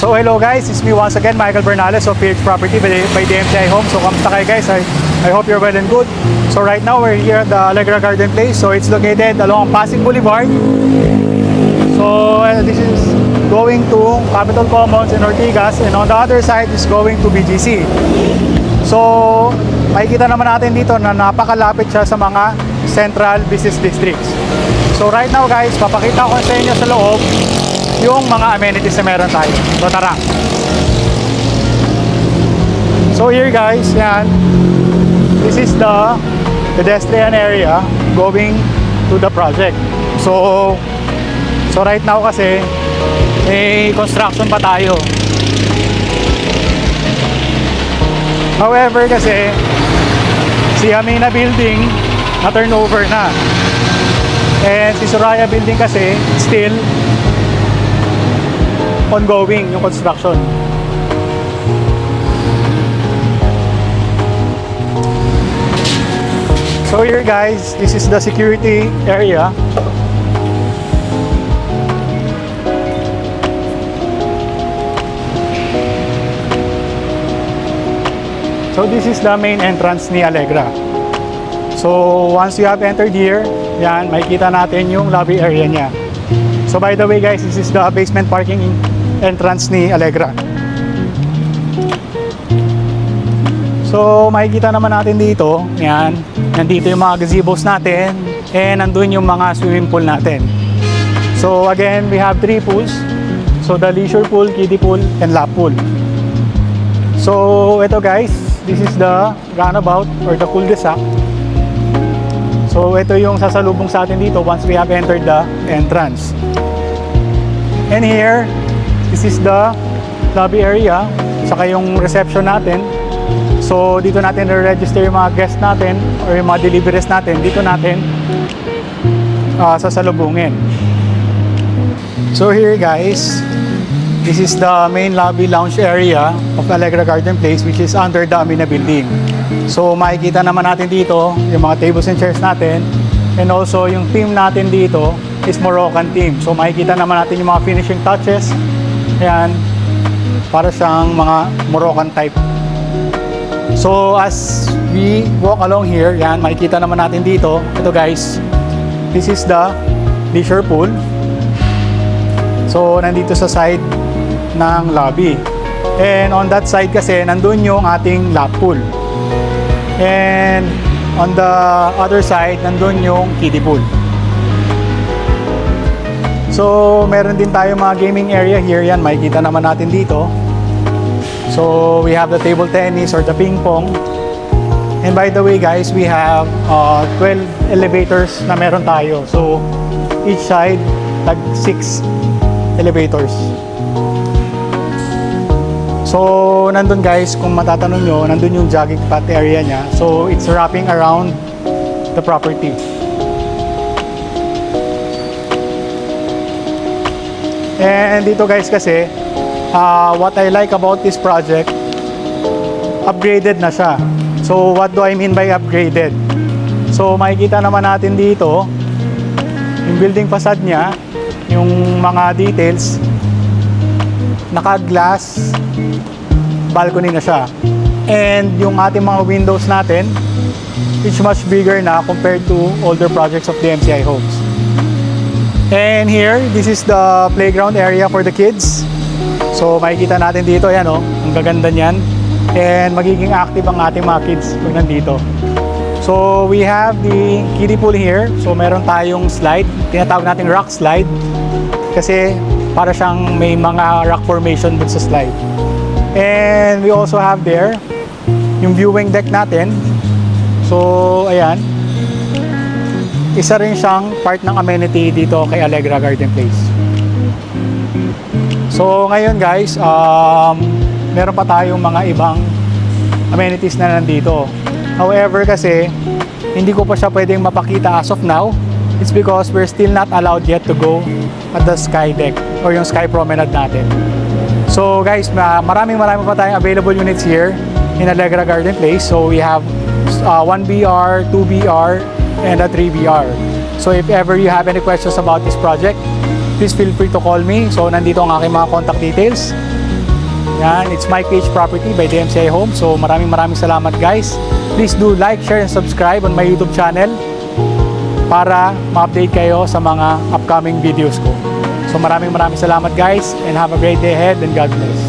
So hello guys, it's me once again, Michael Bernales of PH Property by DMCI Homes. So kamusta kayo guys? I hope you're well and good. So right now we're here at the Allegra Garden Place. So it's located along Pasig Boulevard. So this is going to Capitol Commons in Ortigas, and on the other side is going to BGC. So makikita naman natin dito na napakalapit siya sa mga central business districts. So right now guys, papakita ko sa inyo sa loob yung mga amenities na meron tayo. So tara. So here guys, yan. This is the pedestrian area going to the project. So right now kasi may construction pa tayo. However kasi si Amina Building na turnover na. And si Soraya Building kasi still ongoing yung construction. So here guys, this is the security area. So this is the main entrance ni Allegra. So once you have entered here, yan, makikita natin yung lobby area niya. So by the way guys, this is the basement parking entrance ni Allegra. So makikita naman natin dito, yan, nandito yung mga gazebos natin, and nandun yung mga swimming pool natin. So again, we have 3 pools. So the leisure pool, kiddie pool, and lap pool. So ito guys, this is the runabout or the cul-de-sac. So ito yung sasalubong sa atin dito once we have entered the entrance. And here, this is the lobby area, saka yung reception natin. So dito natin re-register yung mga guests natin or yung mga deliveries natin, dito natin sasalubungin. So here guys, this is the main lobby lounge area of Allegra Garden Place, which is under the Amina Building. So makikita naman natin dito yung mga tables and chairs natin, and also yung team natin dito is Moroccan team. So makikita naman natin yung mga finishing touches. Ayan, para siyang mga Moroccan type. So as we walk along here, yan, makikita naman natin dito. Ito guys, this is the leisure pool. So nandito sa side ng lobby. And on that side kasi, nandun yung ating lap pool. And on the other side, nandun yung kiddie pool. So meron din tayo mga gaming area here, yan, makikita naman natin dito. So we have the table tennis or the ping pong. And by the way guys, we have 12 elevators na meron tayo. So each side, tag 6 elevators. So nandun guys, kung matatanong nyo, nandun yung jogging path area niya. So it's wrapping around the property. And dito guys kasi, what I like about this project, upgraded na siya. So what do I mean by upgraded? So makikita naman natin dito, yung building facade niya, yung mga details, naka-glass balcony na siya. And yung ating mga windows natin, it's much bigger na compared to older projects of the DMCI Homes. And here, this is the playground area for the kids. So makikita natin dito, yan ang gaganda niyan. And magiging active ang ating mga kids pag nandito. So we have the kiddie pool here. So meron tayong slide, tinatawag natin rock slide. Kasi para siyang may mga rock formation dun sa slide. And we also have there yung viewing deck natin. So ayan, isa rin siyang part ng amenity dito kay Allegra Garden Place. So ngayon guys, meron pa tayong mga ibang amenities na nandito. However kasi, hindi ko pa siya pwedeng mapakita as of now. It's because we're still not allowed yet to go at the sky deck or yung sky promenade natin. So guys, marami pa tayong available units here in Allegra Garden Place. So we have 1BR, 2BR, and a 3BR. So if ever you have any questions about this project, please feel free to call me. So nandito ang aking mga contact details. Yan, it's My Cage Property by DMCI Homes. So maraming salamat guys. Please do like, share, and subscribe on my YouTube channel para ma-update kayo sa mga upcoming videos ko. So maraming salamat guys and have a great day ahead and God bless.